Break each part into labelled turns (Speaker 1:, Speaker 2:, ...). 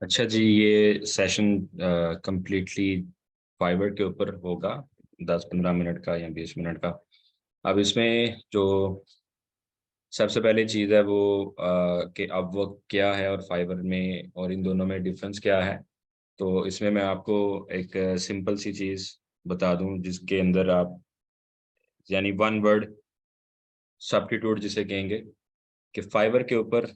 Speaker 1: अच्छा जी, ये session completely fibre के ऊपर होगा। 10-15 मिनट का या 20 मिनट का। अब इसमें जो सबसे पहले चीज़ है वो कि अब वक्त क्या है और फाइबर में और इन दोनों में डिफरेंस क्या है। तो इसमें मैं आपको एक सिंपल सी चीज़ बता दूं जिसके अंदर आप यानी वन वर्ड सब्स्टिट्यूट जिसे कहेंगे कि फाइवर के ऊपर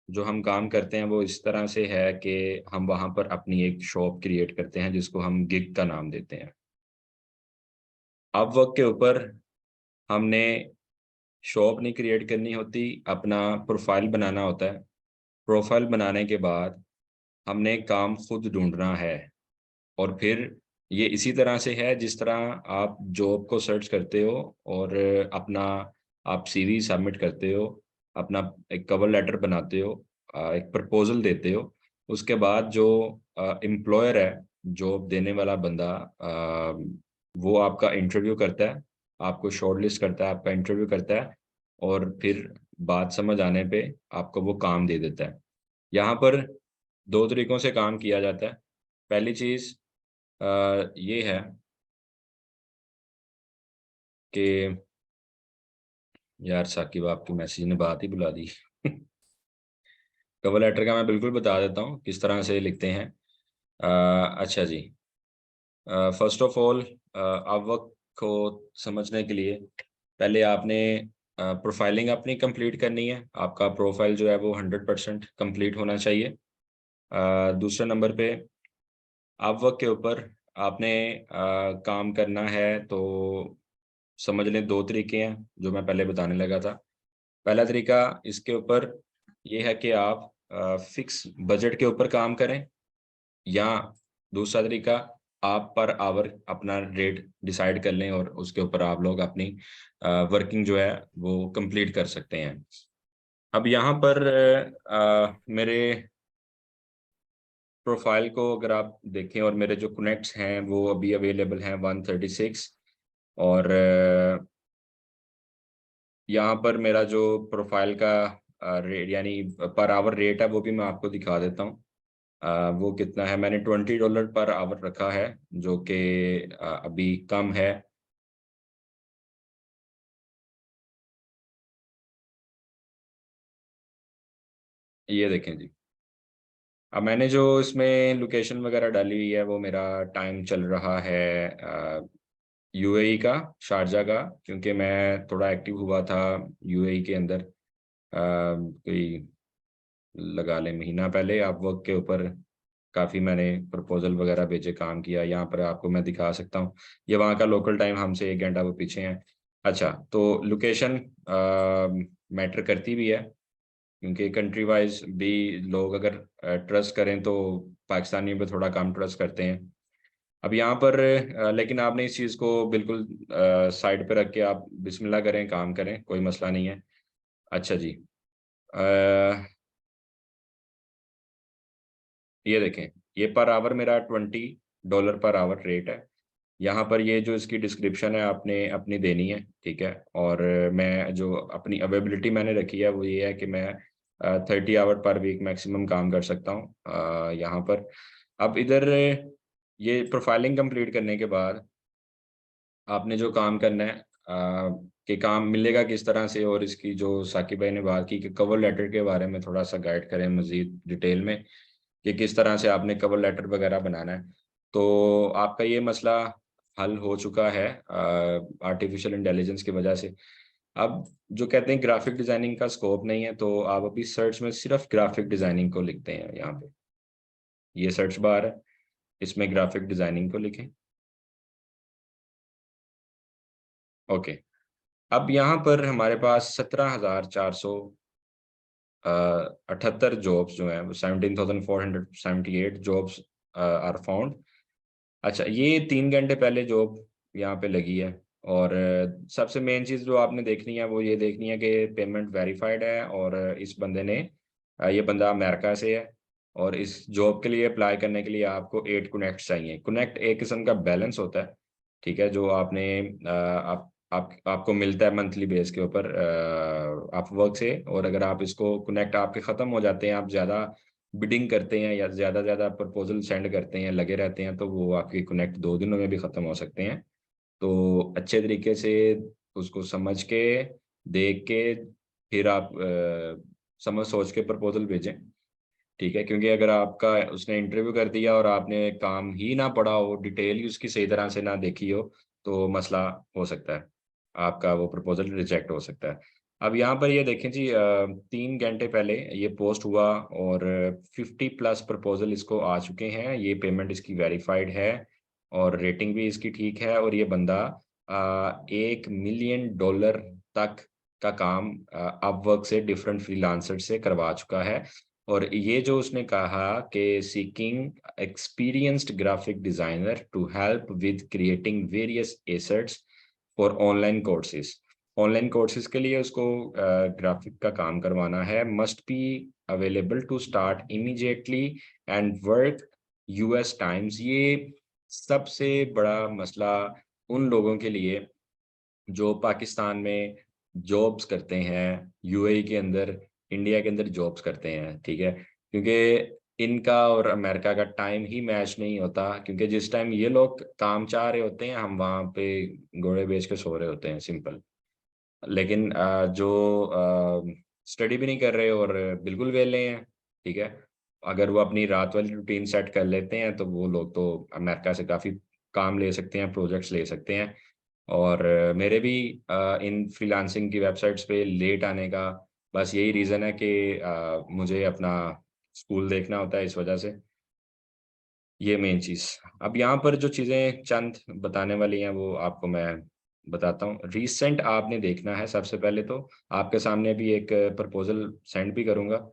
Speaker 1: जो हम काम करते हैं वो इस तरह से है कि हम वहाँ पर अपनी एक शॉप क्रिएट करते हैं जिसको हम गिग का नाम देते हैं। अपवर्क के ऊपर हमने शॉप नहीं क्रिएट करनी होती, अपना प्रोफाइल बनाना होता है। प्रोफाइल बनाने के बाद हमने काम खुद ढूंढना है। और फिर ये इसी तरह से है जिस तरह आप जॉब को सर्च करते हो और अपना आप सीवी सबमिट करते हो, अपना एक कवर लेटर बनाते हो, एक प्रपोजल देते हो। उसके बाद जो एम्प्लॉयर है, जॉब देने वाला बंदा, वो आपका इंटरव्यू करता है, आपको शॉर्टलिस्ट करता है, आपका इंटरव्यू करता है और फिर बात समझ आने पे आपको वो काम दे देता है। यहाँ पर दो तरीकों से काम किया जाता है। पहली चीज़ ये है कि यार साकिब, आपकी मैसेज ने बात ही बुला दी। कवर लेटर का मैं बिल्कुल बता देता हूँ किस तरह से लिखते हैं। अच्छा जी, फर्स्ट ऑफ ऑल आप वक्त को समझने के लिए पहले आपने प्रोफाइलिंग अपनी कंप्लीट करनी है। आपका प्रोफाइल जो है वो 100% कंप्लीट होना चाहिए। दूसरे नंबर पे आप वक्त के ऊपर आपने काम करना है तो समझ लें दो तरीके हैं जो मैं पहले बताने लगा था। पहला तरीका इसके ऊपर ये है कि आप फिक्स बजट के ऊपर काम करें, या दूसरा तरीका आप पर आवर अपना रेट डिसाइड कर लें और उसके ऊपर आप लोग अपनी वर्किंग जो है वो कंप्लीट कर सकते हैं। अब यहाँ पर मेरे प्रोफाइल को अगर आप देखें और मेरे जो कनेक्ट्स हैं वो अभी अवेलेबल हैं 136। और यहाँ पर मेरा जो प्रोफाइल का रेट यानी पर आवर रेट है वो भी मैं आपको दिखा देता हूँ। वो कितना है, मैंने $20 पर आवर रखा है जो कि अभी कम है। ये देखें जी, अब मैंने जो इसमें लोकेशन वगैरह डाली हुई है वो मेरा टाइम चल रहा है यूएई का, शारजा का, क्योंकि मैं थोड़ा एक्टिव हुआ था यूएई के अंदर कोई लगा ले महीना पहले। आप वर्क के ऊपर काफ़ी मैंने प्रपोजल वगैरह भेजे, काम किया। यहाँ पर आपको मैं दिखा सकता हूँ, ये वहाँ का लोकल टाइम हमसे 1 घंटा वो पीछे हैं। अच्छा, तो लोकेशन मैटर करती भी है क्योंकि कंट्री वाइज भी लोग अगर ट्रस्ट करें तो पाकिस्तानियों पे थोड़ा कम ट्रस्ट करते हैं। अब यहाँ पर लेकिन आपने इस चीज़ को बिल्कुल साइड पे रख के आप बिस्मिल्लाह करें, काम करें, कोई मसला नहीं है। अच्छा जी, ये देखें, ये पर आवर मेरा $20 पर आवर रेट है। यहाँ पर ये जो इसकी डिस्क्रिप्शन है आपने अपनी देनी है, ठीक है। और मैं जो अपनी अवेलेबिलिटी मैंने रखी है वो ये है कि मैं 30 आवर पर वीक मैक्सिमम काम कर सकता हूँ यहाँ पर। अब इधर ये प्रोफाइलिंग कंप्लीट करने के बाद आपने जो काम करना है कि काम मिलेगा किस तरह से, और इसकी जो साकिब भाई ने बात की कि कवर लेटर के बारे में थोड़ा सा गाइड करें मज़ीद डिटेल में कि किस तरह से आपने कवर लेटर वगैरह बनाना है। तो आपका ये मसला हल हो चुका है आर्टिफिशियल इंटेलिजेंस की वजह से। अब जो कहते हैं ग्राफिक डिज़ाइनिंग का स्कोप नहीं है, तो आप अभी सर्च में सिर्फ ग्राफिक डिज़ाइनिंग को लिखते हैं। यहाँ पे ये सर्च बार है, इसमें ग्राफिक डिज़ाइनिंग को लिखें। ओके, अब यहाँ पर हमारे पास 17,478 जॉब्स जो हैं, 17,478 जॉब्स आर फाउंड। अच्छा, ये 3 घंटे पहले जॉब यहाँ पे लगी है। और सबसे मेन चीज़ जो आपने देखनी है वो ये देखनी है कि पेमेंट वेरीफाइड है और इस बंदे ने ये बंदा अमेरिका से है। और इस जॉब के लिए अप्लाई करने के लिए आपको 8 कनेक्ट चाहिए। कनेक्ट एक किस्म का बैलेंस होता है, ठीक है, जो आपने आपको मिलता है मंथली बेस के ऊपर आप वर्क से। और अगर आप इसको कनेक्ट आपके ख़त्म हो जाते हैं, आप ज़्यादा बिडिंग करते हैं या ज़्यादा ज़्यादा प्रपोजल सेंड करते हैं, लगे रहते हैं, तो वो आपके कनेक्ट 2 दिनों में भी ख़त्म हो सकते हैं। तो अच्छे तरीके से उसको समझ के, देख के, फिर आप समझ सोच के प्रपोजल भेजें, ठीक है। क्योंकि अगर आपका उसने इंटरव्यू कर दिया और आपने काम ही ना पढ़ा हो, डिटेल ही उसकी सही तरह से ना देखी हो, तो मसला हो सकता है, आपका वो प्रपोजल रिजेक्ट हो सकता है। अब यहाँ पर ये देखें जी, 3 घंटे पहले ये पोस्ट हुआ और 50+ प्रपोजल इसको आ चुके हैं। ये पेमेंट इसकी वेरीफाइड है और रेटिंग भी इसकी ठीक है, और ये बंदा $1 मिलियन तक का काम अपवर्क से डिफरेंट फ्रीलांसर से करवा चुका है। और ये जो उसने कहा कि seeking experienced graphic designer to help with creating various assets for online courses के लिए उसको ग्राफिक का काम करवाना है। Must be available to start immediately and work US times. ये सबसे बड़ा मसला उन लोगों के लिए जो पाकिस्तान में जॉब्स करते हैं, यूएई के अंदर, इंडिया के अंदर जॉब्स करते हैं, ठीक है। क्योंकि इनका और अमेरिका का टाइम ही मैच नहीं होता, क्योंकि जिस टाइम ये लोग काम चाह रहे होते हैं, हम वहाँ पे घोड़े बेच के सो रहे होते हैं, सिंपल। लेकिन जो स्टडी भी नहीं कर रहे और बिल्कुल वेले हैं, ठीक है, अगर वो अपनी रात वाली रूटीन सेट कर लेते हैं, तो वो लोग तो अमेरिका से काफ़ी काम ले सकते हैं, प्रोजेक्ट्स ले सकते हैं। और मेरे भी इन फ्रीलांसिंग की वेबसाइट्स पे लेट आने का बस यही रीज़न है कि मुझे अपना स्कूल देखना होता है, इस वजह से। ये मेन चीज़। अब यहाँ पर जो चीज़ें चंद बताने वाली हैं वो आपको मैं बताता हूँ। रिसेंट आपने देखना है सबसे पहले तो। आपके सामने भी एक प्रपोज़ल सेंड भी करूँगा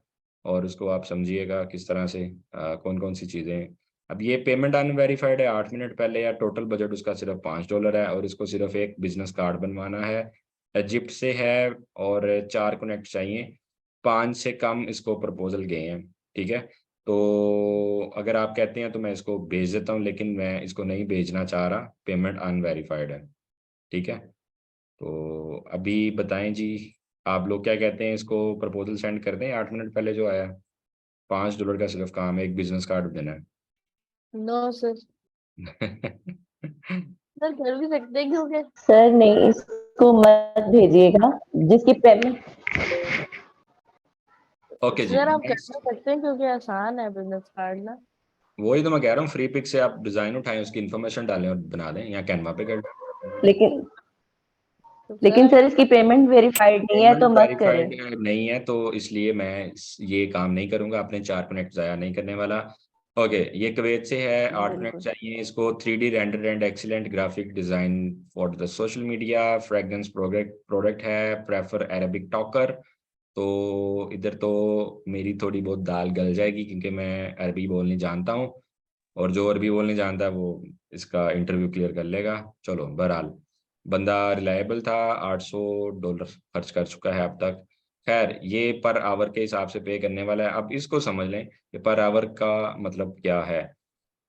Speaker 1: और उसको आप समझिएगा किस तरह से कौन-कौन सी चीज़ें। अब ये पेमेंट अनवेरिफाइड है 8 मिनट पहले, या टोटल बजट उसका सिर्फ $5 है और इसको सिर्फ एक बिज़नेस कार्ड बनवाना है। इजिप्ट से है और 4 कनेक्ट चाहिए। 5 से कम इसको प्रपोज़ल गए हैं, ठीक है? तो अगर आप कहते हैं तो मैं इसको भेज देता हूँ, लेकिन मैं इसको नहीं भेजना चाह रहा, पेमेंट अनवेरिफाइड है, ठीक है। तो अभी बताएं जी, आप लोग क्या कहते हैं, इसको प्रपोजल सेंड कर दें 8 मिनट पहले जो आया? $5 का सिर्फ काम है, एक बिजनेस कार्ड देना
Speaker 2: नो सर।
Speaker 1: है।
Speaker 2: सर कर भी सकते हैं क्योंकि
Speaker 3: सर नहीं, इसको मत भेजिएगा जिसकी पेमेंट।
Speaker 1: ओके जी,
Speaker 2: सर आप कर भी
Speaker 1: नेक्स्ट।
Speaker 2: सकते हैं क्योंकि आसान है बिजनेस कार्ड ना।
Speaker 1: वही तो मैं कह रहा हूँ, फ्री पिक से आप डिजाइन उठाएं, उसकी इन्फॉर्मेशन डालें और बना दें, या कैनवा पे कर दें।
Speaker 3: लेकिन
Speaker 2: तो
Speaker 3: लेकिन
Speaker 2: सर
Speaker 3: सर इसकी पेमेंट वेरीफाइड नहीं है
Speaker 1: पेमेंट
Speaker 3: तो मत करें।
Speaker 1: वेरीफाइड नहीं है, तो इसलिए मैं ये काम नहीं करूंगा, अपने 4 कनेक्ट ज़ाया नहीं करने वाला। ओके, ये कुवैत से है, 8 कनेक्ट
Speaker 2: बिल्कुल।
Speaker 1: चाहिए इसको। 3D render and excellent graphic design for the social media fragrance product product है, प्रेफर अरेबिक टॉकर। तो इधर तो मेरी थोड़ी बहुत दाल गल जाएगी, क्योंकि मैं अरबी बोलनी जानता हूँ, और जो अरबी बोलने जानता है वो इसका इंटरव्यू क्लियर कर लेगा। चलो, बहरहाल बंदा रिलायबल था, $800 खर्च कर चुका है अब तक। खैर, ये पर आवर के हिसाब से पे करने वाला है। अब इसको समझ लें कि पर आवर का मतलब क्या है।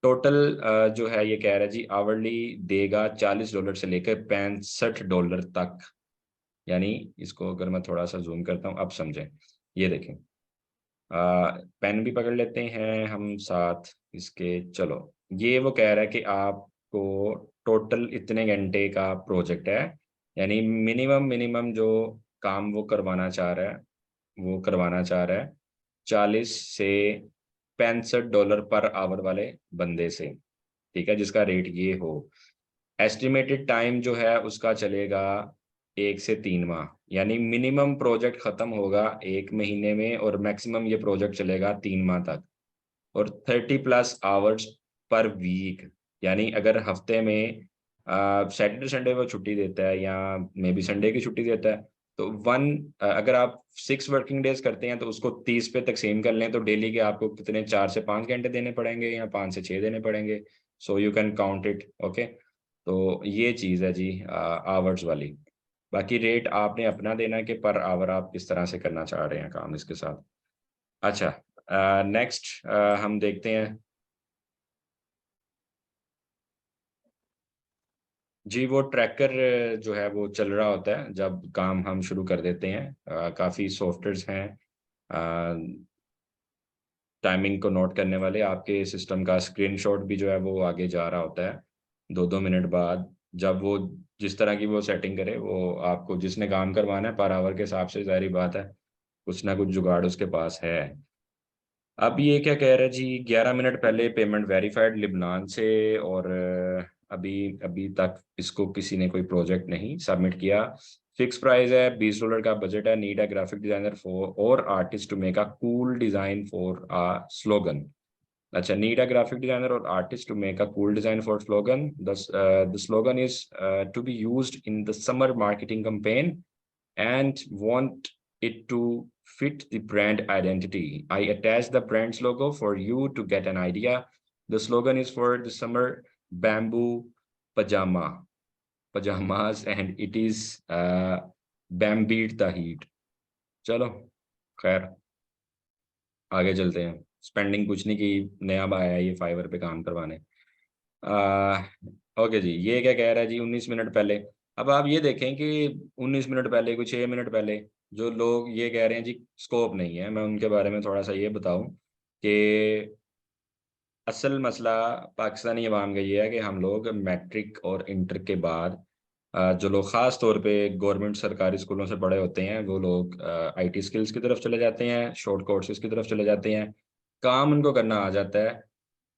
Speaker 1: टोटल जो है, ये कह रहा है जी आवरली देगा $40 से लेकर $65 तक। यानी इसको अगर मैं थोड़ा सा जूम करता हूँ, अब समझें। ये देखें, पेन भी पकड़ लेते हैं हम साथ इसके। चलो, ये वो कह रहा है कि आपको टोटल इतने घंटे का प्रोजेक्ट है, यानी मिनिमम मिनिमम जो काम वो करवाना चाह रहा है, वो करवाना चाह रहा है 40 से $65 पर आवर वाले बंदे से, ठीक है, जिसका रेट ये हो। एस्टिमेटेड टाइम जो है उसका चलेगा 1 से 3 माह, यानी मिनिमम प्रोजेक्ट खत्म होगा 1 महीने में और मैक्सिमम ये प्रोजेक्ट चलेगा 3 माह तक। और 30+ आवर्स पर वीक, यानी अगर हफ्ते में सैटरडे संडे वो छुट्टी देता है, या मे बी संडे की छुट्टी देता है, तो अगर आप 6 वर्किंग डेज करते हैं तो उसको 30 पे तकसीम कर लें, तो डेली के आपको कितने 4 से 5 घंटे देने पड़ेंगे या 5 से 6 देने पड़ेंगे। So you can count it. Okay, तो ये चीज़ है जी आवर्स वाली। बाकी रेट आपने अपना देना है कि पर आवर आप किस तरह से करना चाह रहे हैं काम इसके साथ। अच्छा, नेक्स्ट हम देखते हैं जी। वो ट्रैकर जो है वो चल रहा होता है जब काम हम शुरू कर देते हैं। काफ़ी सॉफ्टवेयर्स हैं, टाइमिंग को नोट करने वाले, आपके सिस्टम का स्क्रीनशॉट भी जो है वो आगे जा रहा होता है 2-2 मिनट बाद। जब वो जिस तरह की वो सेटिंग करे, वो आपको जिसने काम करवाना है पर आवर के हिसाब से, जाहिर बात है कुछ ना कुछ जुगाड़ उसके पास है। अब ये क्या कह रहा है जी, 11 मिनट पहले पेमेंट वेरीफाइड लिबनान से, और अभी अभी तक इसको किसी ने कोई प्रोजेक्ट नहीं सबमिट किया। फिक्स प्राइस है, $20 का बजट है। Need a graphic designer for or artist to make a cool design for a slogan. अच्छा, need a graphic designer or artist to make a cool design for slogan. The slogan is to be used in the summer marketing campaign and want it to fit the brand identity. I attached the brand's logo for you to get an idea. The slogan is for the summer bamboo pajamas, and it is Bambeat the heat. चलो खैर आगे चलते हैं। Spending कुछ नहीं की, नया आया है ये फाइवर पे काम करवाने। ओके जी, ये क्या कह रहा है जी, 19 मिनट पहले। अब आप ये देखें कि 19 मिनट पहले, कुछ 6 मिनट पहले जो लोग ये कह रहे हैं जी स्कोप नहीं है, मैं उनके बारे में थोड़ा सा ये बताऊं कि असल मसला पाकिस्तानी अवाम का ये है कि हम लोग मैट्रिक और इंटर के बाद जो लोग ख़ास तौर पे गवर्नमेंट सरकारी स्कूलों से पढ़े होते हैं, वो लोग आईटी स्किल्स की तरफ चले जाते हैं, शॉर्ट कोर्सेज की तरफ चले जाते हैं। काम उनको करना आ जाता है।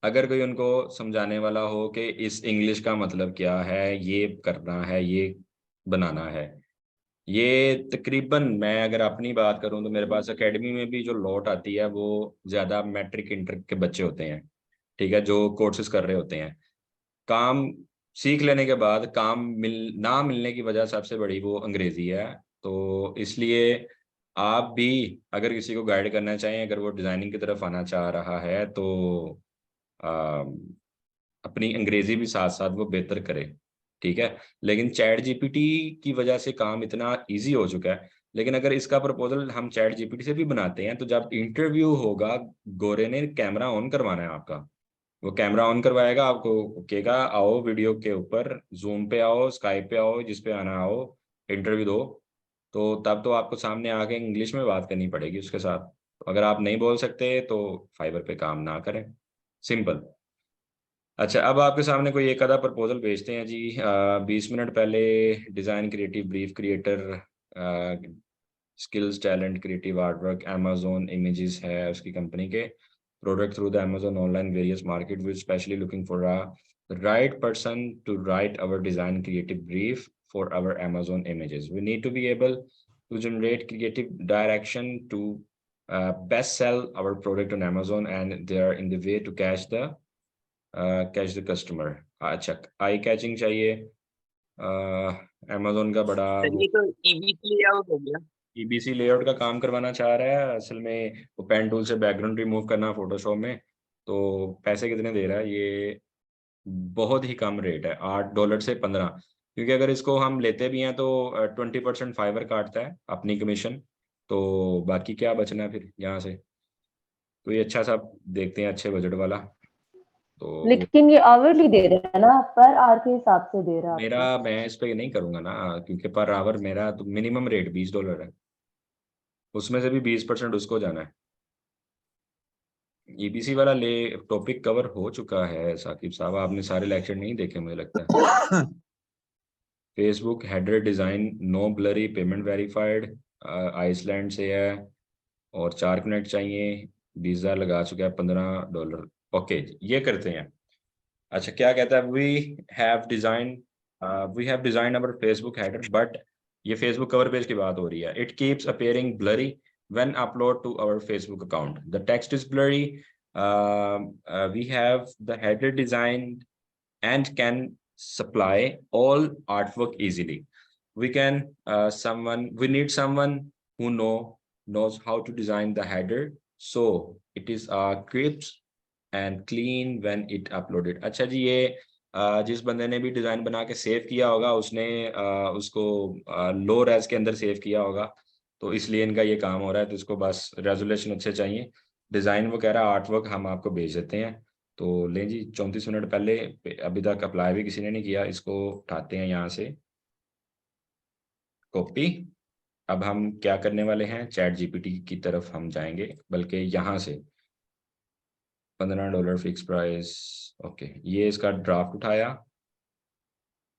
Speaker 1: अगर कोई उनको समझाने वाला हो कि इस इंग्लिश का मतलब क्या है, ये करना है, ये बनाना है, ये तकरीबन मैं अगर अपनी बात करूं तो मेरे पास एकेडमी में भी जो लौट आती है वो ज़्यादा मैट्रिक इंटर के बच्चे होते हैं, ठीक है, जो कोर्सेज कर रहे होते हैं। काम सीख लेने के बाद काम ना मिलने की वजह सबसे बड़ी वो अंग्रेजी है। तो इसलिए आप भी अगर किसी को गाइड करना चाहें, अगर वो डिज़ाइनिंग की तरफ आना चाह रहा है, तो आ, अपनी अंग्रेजी भी साथ साथ वो बेहतर करे, ठीक है। लेकिन चैट जीपीटी की वजह से काम इतना इजी हो चुका है। लेकिन अगर इसका प्रपोजल हम चैट जीपीटी से भी बनाते हैं, तो जब इंटरव्यू होगा, गोरे ने कैमरा ऑन करवाना है आपका। वो कैमरा ऑन करवाएगा, आपको कहेगा आओ वीडियो के ऊपर, जूम पे आओ, स्काइप पे आओ, जिस पे आना आओ, इंटरव्यू दो। तो तब तो आपको सामने आके इंग्लिश में बात करनी पड़ेगी उसके साथ। अगर आप नहीं बोल सकते तो फाइबर पे काम ना करें, सिंपल। अच्छा, अब आपके सामने कोई एक आधा प्रपोजल भेजते हैं जी। 20 मिनट पहले design creative brief creator, skills talent creative artwork, Amazon images है उसकी कंपनी के, product through the Amazon online various market which specially looking for a right person to write our design creative brief for our Amazon images. We need to be able to generate creative direction to best sell our product on Amazon, and they are in the way to catch the customer. अच्छा, eye catching चाहिए। Amazon का बड़ा
Speaker 4: sir
Speaker 1: वो
Speaker 4: ये तो EBC layout हो गया।
Speaker 1: EBC layout का काम करवाना चाह रहा है असल में। वो पेन टूल से बैकग्राउंड रिमूव करना फोटोशॉप में। तो पैसे कितने दे रहा है ये? बहुत ही कम रेट है, $8 से 15। क्योंकि अगर इसको हम लेते भी हैं तो 20% फाइवर काटता है अपनी कमीशन। तो बाकी क्या बचना है फिर यहाँ से? कोई अच्छा सा देखते हैं, अच्छे बजट वाला। तो
Speaker 3: लेकिन ये आवरली दे रहा है ना, पर आवर के हिसाब से दे रहा है
Speaker 1: मेरा,
Speaker 3: आपको।
Speaker 1: मैं इस पे नहीं करूंगा ना, क्योंकि पर आवर मेरा तो मिनिमम रेट $20 है, उसमें से भी 20% उसको जाना है। ईबीसी वाला ले टॉपिक कवर हो चुका है साकिब साहब, आपने सारे लेक्चर नहीं देखे मुझे लगता है। Facebook header design, no blurry, payment verified, Iceland से है, और 4 मिनट चाहिए। वीज़ा लगा चुका है $15। ओके, ये करते हैं। अच्छा, क्या कहता है, we have design our Facebook header, but ये फेसबुक कवर पेज की बात हो रही है। It keeps appearing blurry when upload to our Facebook account, the text is blurry, we have the header design and can supply all artwork easily. We need someone who knows how to design the header, so it is crisp and clean when it uploaded. अच्छा जी, ये जिस बंदे ने भी design बना के save किया होगा, उसने उसको लो रेज के अंदर सेव किया होगा, तो इसलिए इनका ये काम हो रहा है। तो इसको बस रेजोल्यूशन अच्छे चाहिए, डिजाइन वो कह रहा है आर्ट वर्क हम आपको भेज देते हैं। तो लें जी, 34 मिनट पहले, अभी तक अप्लाई भी किसी ने नहीं किया, इसको उठाते हैं यहाँ से कॉपी। अब हम क्या करने वाले हैं, चैट जीपीटी की तरफ हम जाएंगे, बल्कि यहाँ से $15 फिक्स प्राइस। ओके, ये इसका ड्राफ्ट उठाया,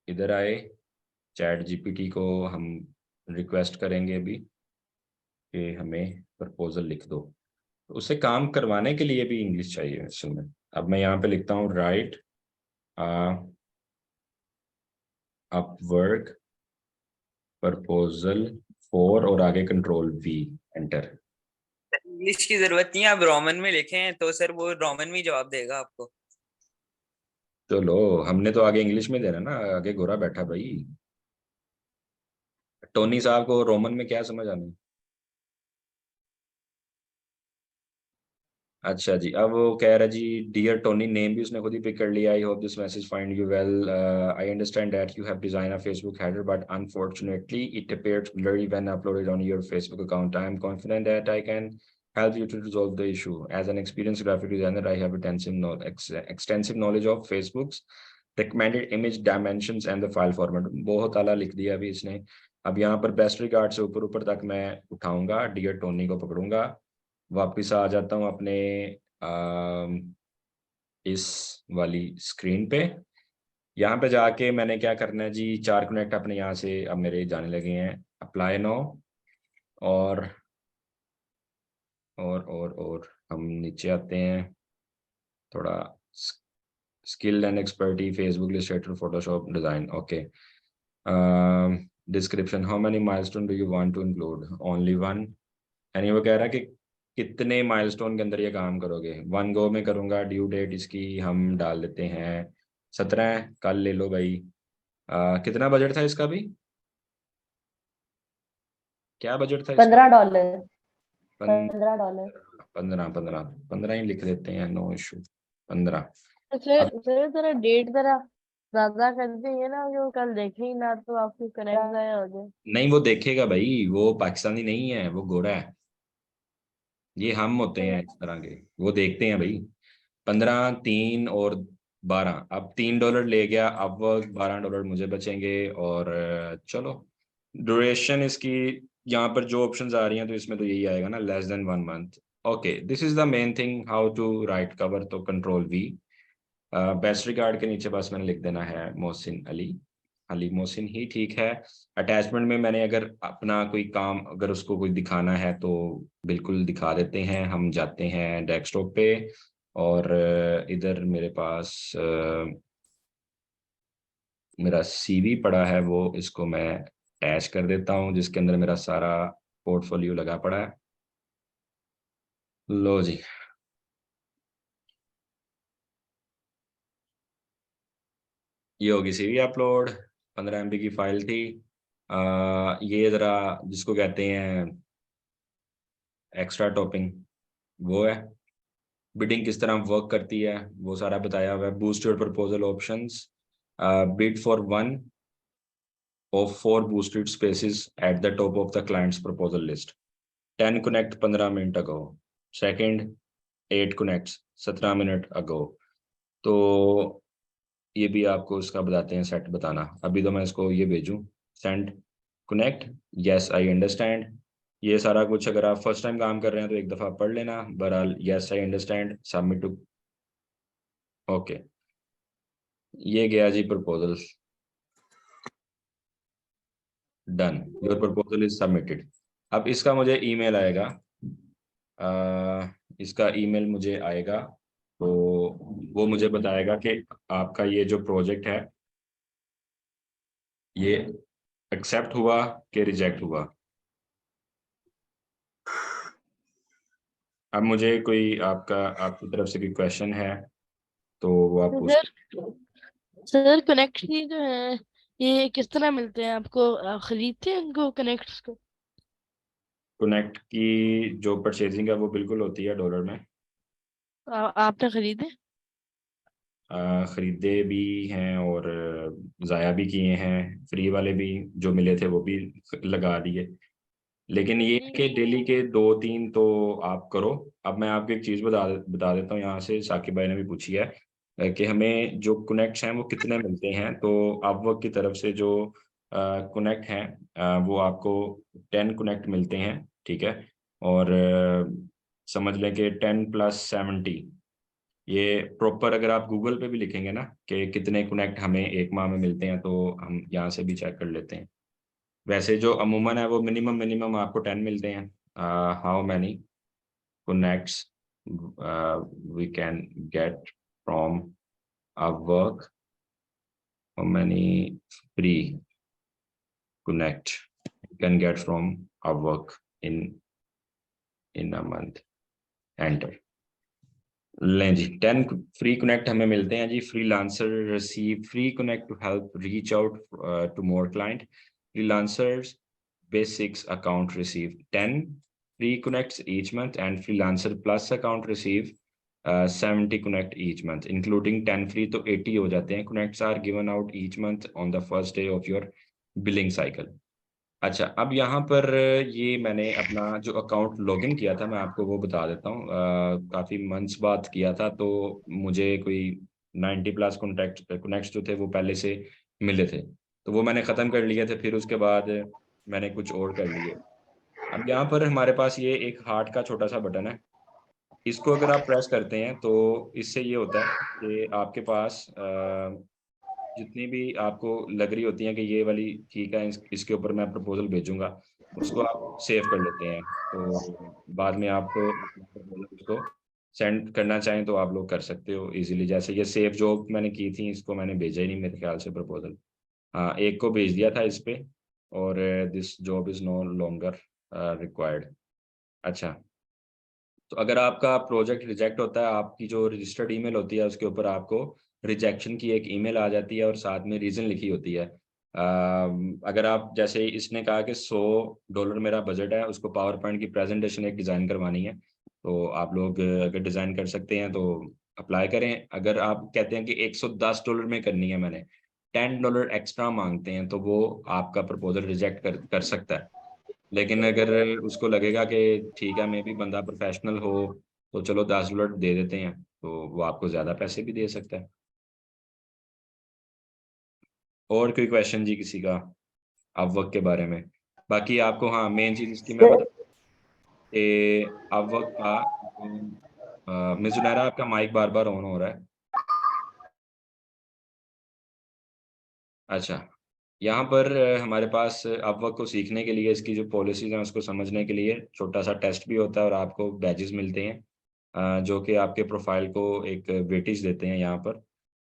Speaker 1: इधर आए, चैट जीपीटी को हम रिक्वेस्ट करेंगे अभी कि हमें प्रपोजल लिख दो। तो उससे काम करवाने के लिए भी इंग्लिश चाहिए असल में। अब मैं यहाँ पे लिखता हूँ राइट अपवर्क प्रपोजल फॉर, और आगे कंट्रोल वी, एंटर।
Speaker 4: इंग्लिश की जरूरत नहीं है, आप रोमन में लिखें तो सर वो रोमन में ही जवाब देगा आपको।
Speaker 1: चलो, हमने तो आगे इंग्लिश में देना ना, आगे गोरा बैठा भाई। टोनी साहब को रोमन में क्या समझ आनी। अच्छा जी, अब वो कह रहा जी डियर टोनी, नेम भी उसने खुद ही पिक कर लिया। I hope this message find you well. I understand that you have design a Facebook header but unfortunately it appeared blurry when uploaded on your Facebook account. I am confident that I can help you to resolve the issue. As an experienced graphic designer, I have extensive knowledge of Facebook's recommended image dimensions and the file format. बहुत आला लिख दिया अभी इसने। अब यहाँ पर best regard से ऊपर ऊपर तक मैं उठाऊंगा, डियर टोनी को पकड़ूंगा, वापिस आ जाता हूँ अपने इस वाली स्क्रीन पे। यहाँ पे जाके मैंने क्या करना है जी, 4 कनेक्ट अपने यहाँ से अब मेरे जाने लगे हैं। अप्लाई नो, और और हम नीचे आते हैं थोड़ा, skill and expertise, Facebook illustrator, Photoshop, design. Okay, description, how many milestone do you want to include, only one. यानी वो कह रहा है कि कितने माइलस्टोन के अंदर ये काम करोगे। 1 गो में करूंगा। ड्यू डेट इसकी हम डाल देते हैं 17, कल ले लो भाई। कितना बजट था इसका भी, क्या बजट था इसका?
Speaker 3: $15।
Speaker 1: पन,
Speaker 3: $15।
Speaker 1: 15 ही लिख देते हैं, नो इशू, 15।
Speaker 2: तो फिर
Speaker 1: अब
Speaker 2: तेरा डेट तेरा ज्यादा कर देंगे ना, कि वो कल देखे ही ना तो आपकी कनेक्ट जाए हो जाए।
Speaker 1: नहीं, वो देखेगा भाई, वो पाकिस्तानी नहीं है, वो गोरा है। ये हम होते हैं इस तरह के, वो देखते हैं भाई। 15, 3 और 12, अब $3 ले गया, अब $12 मुझे बचेंगे। और चलो, ड्यूरेशन इसकी यहाँ पर जो ऑप्शंस आ रही हैं तो इसमें तो यही आएगा ना, less than 1 month. Okay, this is the main thing, how to write cover, तो कंट्रोल वी। बेस्ट रिगार्ड के नीचे बस मैंने लिख देना है मोहसिन अली, अली मोहसिन ही ठीक है। अटैचमेंट में मैंने अगर अपना कोई काम, अगर उसको कोई दिखाना है तो बिल्कुल दिखा देते हैं। हम जाते हैं डेस्कटॉप पे, और इधर मेरे पास मेरा सीवी पड़ा है, वो इसको मैं अटैच कर देता हूँ, जिसके अंदर मेरा सारा पोर्टफोलियो लगा पड़ा है। लो जी, ये होगी सीवी अपलोड। 15 MB की फाइल थी। ये जरा जिसको कहते हैं एक्स्ट्रा टॉपिंग, वो है। बिडिंग किस तरह वर्क करती है वो सारा बताया हुआ है। Boost your proposal options, bid for one of 4 boosted spaces at the top of the client's proposal list. 10 connect 15 minute ago. Second, 8 connects 17 minute ago. तो ये भी आपको इसका बताते हैं सेट बताना। अभी तो मैं इसको ये भेजूं, send connect, yes I understand. ये सारा कुछ अगर आप फर्स्ट टाइम काम कर रहे हैं तो एक दफ़ा पढ़ लेना। बहरहाल yes I understand, submit to. Okay, ये गया जी proposal, done, your proposal is submitted. अब इसका मुझे ईमेल आएगा, इसका ईमेल मुझे आएगा, तो वो मुझे बताएगा कि आपका ये जो प्रोजेक्ट है ये एक्सेप्ट हुआ कि रिजेक्ट हुआ। अब मुझे कोई आपकी तरफ से कोई क्वेश्चन है तो वो आप पूछ।
Speaker 2: सर कनेक्ट ही जो है ये किस तरह मिलते हैं आपको? आप खरीदते हैं इनको कनेक्ट्स को?
Speaker 1: कनेक्ट की जो परचेजिंग है वो बिल्कुल होती है डॉलर में।
Speaker 2: आपने खरीदे?
Speaker 1: खरीदे भी हैं और ज़ाया भी किए हैं, फ्री वाले भी जो मिले थे वो भी लगा दिए। लेकिन ये कि डेली के 2-3 तो आप करो। अब मैं आपको एक चीज़ बता देता हूँ, यहाँ से साकिब भाई ने भी पूछी है कि हमें जो कनेक्ट्स हैं वो कितने मिलते हैं। तो अपवर्क की तरफ से जो कनेक्ट हैं वो आपको 10 कनेक्ट मिलते हैं, ठीक है। और समझ लें कि 10 + 70 ये प्रॉपर अगर आप गूगल पे भी लिखेंगे ना कि कितने कनेक्ट हमें एक माह में मिलते हैं, तो हम यहाँ से भी चेक कर लेते हैं। वैसे जो अमूमन है वो मिनिमम आपको 10 मिलते हैं। How many connects we can get from a work, how many free connect you can get from a work in a month, enter। लें जी, 10 फ्री कनेक्ट हमें मिलते हैं जी। Freelancer receive free connect to help reach out to more client. Freelancers basics account receive 10 free connects each month, and freelancer plus account receive 70 connect each month, including 10 free, तो 80 हो जाते हैं। connects are given out each month on the first day of your billing cycle। अच्छा, अब यहाँ पर ये मैंने अपना जो अकाउंट लॉगिन किया था मैं आपको वो बता देता हूँ। काफ़ी मंथ्स बाद किया था, तो मुझे कोई 90 प्लस कनेक्ट्स जो थे वो पहले से मिले थे, तो वो मैंने ख़त्म कर लिए थे। फिर उसके बाद मैंने कुछ और कर लिए। अब यहाँ पर हमारे पास ये एक हार्ट का छोटा सा बटन है, इसको अगर आप प्रेस करते हैं तो इससे ये होता है कि आपके पास जितनी भी आपको लग रही होती हैं कि ये वाली ठीक है, इसके ऊपर मैं प्रपोजल भेजूंगा, उसको आप सेव कर लेते हैं। तो बाद में आप उसको सेंड करना चाहें तो आप लोग कर सकते हो इजीली। जैसे ये सेव जॉब मैंने की थी, इसको मैंने भेजा ही नहीं मेरे ख्याल से प्रपोजल। हाँ, एक को भेज दिया था इस पे, और this job is no longer required. अच्छा, तो अगर आपका प्रोजेक्ट रिजेक्ट होता है, आपकी जो रजिस्टर्ड ईमेल होती है उसके ऊपर आपको रिजेक्शन की एक ईमेल आ जाती है और साथ में रीज़न लिखी होती है। अगर आप, जैसे इसने कहा कि $100 मेरा बजट है, उसको पावर पॉइंट की प्रेजेंटेशन एक डिज़ाइन करवानी है, तो आप लोग अगर डिज़ाइन कर सकते हैं तो अप्लाई करें। अगर आप कहते हैं कि $110 में करनी है, मैंने $10 एक्स्ट्रा मांगते हैं, तो वो आपका प्रपोजल रिजेक्ट कर सकता है। लेकिन अगर उसको लगेगा कि ठीक है, मे भी बंदा प्रोफेशनल हो, तो चलो $10 दे देते हैं, तो वो आपको ज़्यादा पैसे भी दे सकता है। और कोई क्वेश्चन जी किसी का अपवर्क के बारे में? बाकी आपको, हाँ, मेन चीज़ इसकी मैं बता अपवर्क का मिस जुनैरा, आपका माइक बार बार ऑन हो रहा है। अच्छा, यहाँ पर हमारे पास अपवर्क को सीखने के लिए, इसकी जो पॉलिसीज़ हैं उसको समझने के लिए छोटा सा टेस्ट भी होता है, और आपको बैजेस मिलते हैं जो कि आपके प्रोफाइल को एक वेटेज देते हैं यहाँ पर।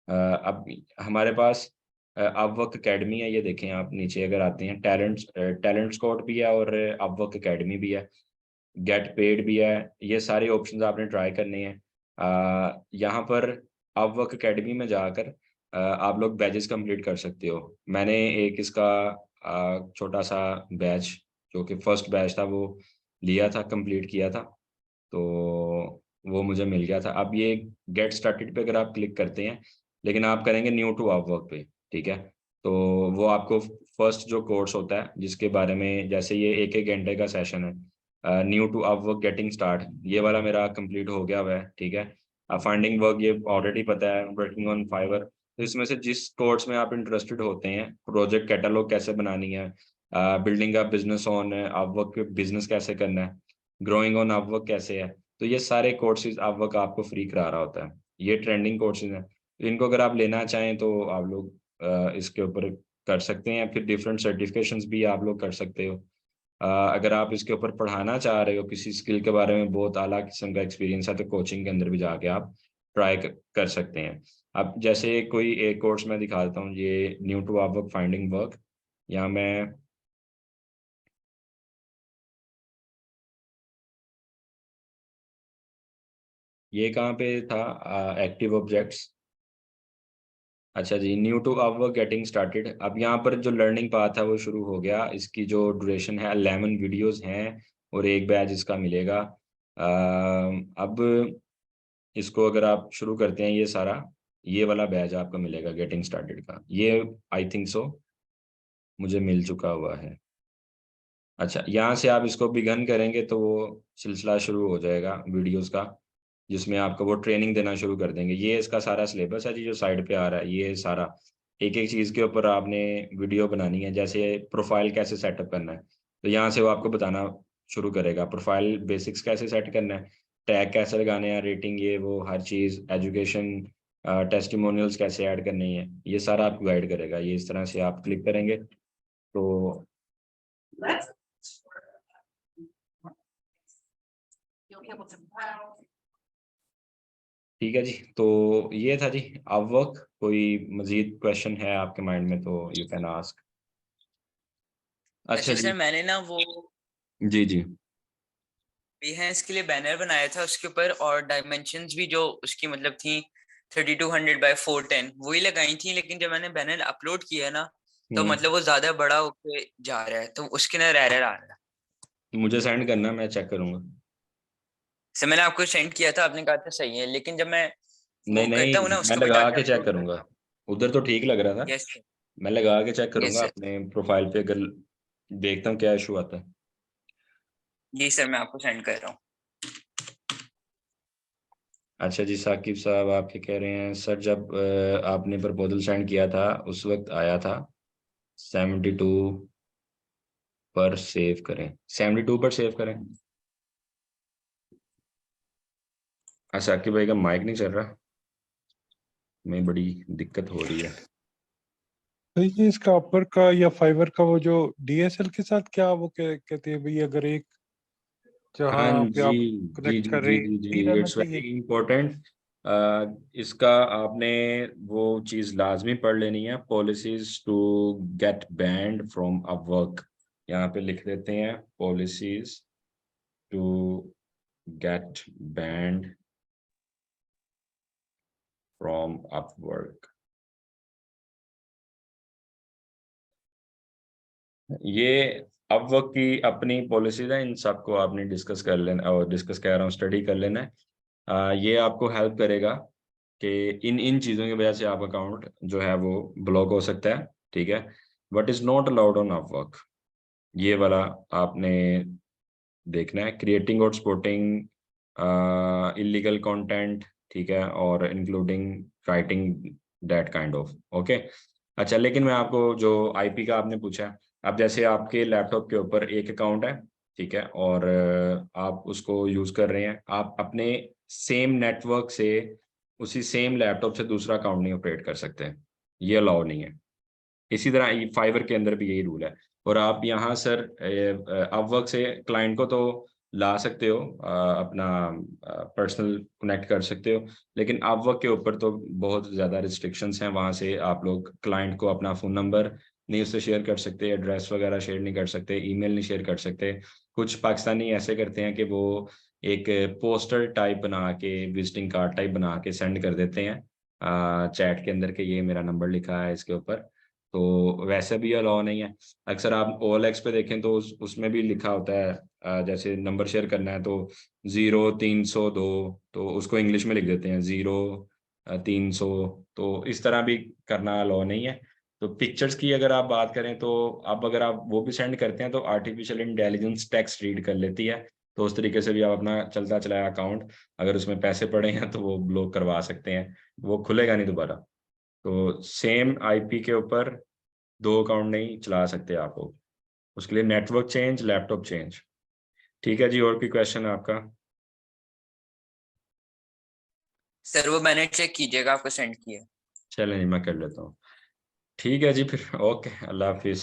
Speaker 1: अब हमारे पास अपवर्क अकेडमी है, ये देखें आप नीचे अगर आते हैं, टैलेंट स्कॉट भी है और अपवर्क अकेडमी भी है, गेट पेड भी है। ये सारे ऑप्शंस आपने ट्राई करने हैं। यहाँ पर अपवर्क अकेडमी में जाकर आप लोग बैचेस कंप्लीट कर सकते हो। मैंने एक इसका छोटा सा बैच, जो कि फर्स्ट बैच था, वो लिया था, कंप्लीट किया था, तो वो मुझे मिल गया था। अब ये गेट स्टार्टेड पे अगर आप क्लिक करते हैं, लेकिन आप करेंगे न्यू टू अपवर्क पे, ठीक है, तो वो आपको फर्स्ट जो कोर्स होता है जिसके बारे में, जैसे ये 1-1 घंटे का सेशन है, new to Upwork getting start, ये वाला मेरा कंप्लीट हो गया हुआ है, ठीक है। फाइंडिंग वर्क ये ऑलरेडी पता है, वर्किंग ऑन फाइवर। तो इसमें से जिस कोर्स में आप इंटरेस्टेड होते हैं, प्रोजेक्ट कैटलॉग कैसे बनानी है, building a business on Upwork पे बिजनेस कैसे करना है, ग्रोइंग ऑन अपवर्क कैसे है, तो ये सारे कोर्सेज अपवर्क आपको फ्री करा रहा होता है। ये ट्रेंडिंग कोर्सेज हैं, तो इनको अगर आप लेना चाहें तो आप लोग इसके ऊपर कर सकते हैं। फिर डिफरेंट सर्टिफिकेशंस भी आप लोग कर सकते हो। अगर आप इसके ऊपर पढ़ाना चाह रहे हो, किसी स्किल के बारे में बहुत आला किस्म का एक्सपीरियंस है, तो कोचिंग के अंदर भी जाके आप ट्राई कर सकते हैं। अब जैसे कोई एक कोर्स मैं दिखा देता हूँ, ये new to Upwork finding work, यहाँ मैं ये कहाँ पे था, एक्टिव ऑब्जेक्ट्स। अच्छा जी, new to Upwork getting started. अब यहाँ पर जो लर्निंग पाथ है वो शुरू हो गया। इसकी जो ड्यूरेशन है 11 वीडियोस हैं, और एक बैच इसका मिलेगा। अब इसको अगर आप शुरू करते हैं, ये सारा, ये वाला बैच आपको मिलेगा गेटिंग स्टार्टेड का, ये आई थिंक सो मुझे मिल चुका हुआ है। अच्छा, यहाँ से आप इसको बिगन करेंगे तो वो सिलसिला शुरू हो जाएगा वीडियोस का, जिसमें आपको वो ट्रेनिंग देना शुरू कर देंगे। ये इसका सारा सिलेबस है जी, जो साइड पे आ रहा है, ये सारा एक एक चीज़ के ऊपर आपने वीडियो बनानी है। जैसे प्रोफाइल कैसे सेटअप करना है, तो यहाँ से वो आपको बताना शुरू करेगा। प्रोफाइल बेसिक्स कैसे सेट करना है, टैग कैसे लगाने हैं, रेटिंग, ये वो हर चीज़, एजुकेशन, टेस्टिमोनियल्स कैसे ऐड करनी है, ये सारा आपको गाइड करेगा। ये इस तरह से आप क्लिक करेंगे तो ठीक है जी। तो ये था जी अपवर्क। कोई मजीद क्वेश्चन है आपके माइंड में तो यू कैन आस्क। अच्छा
Speaker 4: अच्छा
Speaker 1: जी।
Speaker 4: सर, मैंने ना वो
Speaker 1: जी जी।
Speaker 4: behance के लिए बैनर बनाया था, उसके ऊपर और डायमेंशंस भी जो उसकी मतलब थी 3200 बाय 410 वही लगाई थी, लेकिन जब मैंने बैनर अपलोड किया ना तो मतलब वो ज्यादा बड़ा होके जा रहा है, तो उसके अंदर एरर आ रहा है।
Speaker 1: मुझे सेंड करना, मैं चेक करूंगा।
Speaker 4: सर मैंने आपको सेंड किया था, आपने कहा था सही है, लेकिन जब मैं
Speaker 1: नहीं
Speaker 4: वो करता
Speaker 1: नहीं,
Speaker 4: हूँ ना
Speaker 1: मैं
Speaker 4: उसको बिठा
Speaker 1: लगा
Speaker 4: के
Speaker 1: के चेक
Speaker 4: अपलोड करता
Speaker 1: करूंगा। उधर तो ठीक लग रहा
Speaker 4: हूँ।
Speaker 1: था,
Speaker 4: यस सर।
Speaker 1: मैं लगा के चेक
Speaker 4: यस
Speaker 1: करूंगा
Speaker 4: सर।
Speaker 1: अपने प्रोफाइल पे, अगर देखता हूँ क्या इशू आता है।
Speaker 4: जी सर, मैं आपको सेंड कर रहा हूँ।
Speaker 1: अच्छा जी, साकिब साहब आपके कह रहे हैं सर जब आपने प्रपोजल सेंड किया था उस वक्त आया था 72 पर सेव करें, 72 पर सेव करें। अच्छा, साकिब भाई का माइक नहीं चल रहा, में बड़ी दिक्कत हो रही है।
Speaker 5: तो ये इसका अपर का या फाइबर का वो जो डीएसएल के साथ क्या वो कहते हैं भाई, अगर एक
Speaker 1: हाँ
Speaker 5: जहाँ पे
Speaker 1: जी
Speaker 5: आप
Speaker 1: जी
Speaker 5: कनेक्ट
Speaker 1: जी
Speaker 5: कर रहे
Speaker 1: जी
Speaker 5: हैं
Speaker 1: जी
Speaker 5: नहीं
Speaker 1: जी,
Speaker 5: रहना
Speaker 1: इट्स
Speaker 5: चाहिए।
Speaker 1: Very important. इसका आपने वो चीज़ लाजमी पढ़ लेनी है, policies to get banned from Upwork. यहाँ पे लिख देते हैं policies to get banned from Upwork. ये अपवर्क की अपनी पॉलिसीज है, इन सबको आपने डिस्कस कर लेना, और डिस्कस कह रहा हूँ स्टडी कर लेना है। ये आपको हेल्प करेगा कि इन इन चीज़ों की वजह से आपका अकाउंट जो है वो ब्लॉक हो सकता है। ठीक है, what is not allowed on Upwork, ये वाला आपने देखना है। क्रिएटिंग और सपोर्टिंग इलीगल कंटेंट, ठीक है, और including writing that kind of, okay. अच्छा, लेकिन मैं आपको जो आईपी का आपने पूछा, अब जैसे आपके लैपटॉप के ऊपर एक अकाउंट है, ठीक है, और आप उसको यूज़ कर रहे हैं, आप अपने सेम नेटवर्क से उसी सेम लैपटॉप से दूसरा अकाउंट नहीं ऑपरेट कर सकते, ये अलाउ नहीं है। इसी तरह फाइवर के अंदर भी यही रूल है। और आप यहाँ सर अपवर्क से क्लाइंट को तो ला सकते हो, अपना पर्सनल कनेक्ट कर सकते हो, लेकिन अपवर्क के ऊपर तो बहुत ज़्यादा रिस्ट्रिक्शंस हैं। वहाँ से आप लोग क्लाइंट को अपना फ़ोन नंबर नहीं उससे शेयर कर सकते, एड्रेस वगैरह शेयर नहीं कर सकते, ईमेल नहीं शेयर कर सकते। कुछ पाकिस्तानी ऐसे करते हैं कि वो एक पोस्टर टाइप बना के, विजिटिंग कार्ड टाइप बना के सेंड कर देते हैं चैट के अंदर के ये मेरा नंबर लिखा है इसके ऊपर, तो वैसे भी अलाउ नहीं है। अक्सर आप OLX पे देखें तो उसमें भी लिखा होता है जैसे नंबर शेयर करना है तो 0302, तो उसको इंग्लिश में लिख देते हैं 0300, तो इस तरह भी करना अलाउ नहीं है। तो पिक्चर्स की अगर आप बात करें तो अब अगर आप वो भी सेंड करते हैं तो आर्टिफिशियल इंटेलिजेंस टेक्स्ट रीड कर लेती है, तो उस तरीके से भी आप अपना चलता चलाया अकाउंट, अगर उसमें पैसे पड़े हैं तो वो ब्लॉक करवा सकते हैं, वो खुलेगा नहीं दोबारा। तो सेम आईपी के ऊपर दो अकाउंट नहीं चला सकते आप लोग, उसके लिए नेटवर्क चेंज, लैपटॉप चेंज। ठीक है जी, और कोई क्वेश्चन है आपका?
Speaker 4: सर वो मैंने चेक कीजिएगा, आपको सेंड किया।
Speaker 1: चलें जी, मैं कर लेता हूँ। ठीक है जी, फिर ओके, अल्लाह हाफिज़।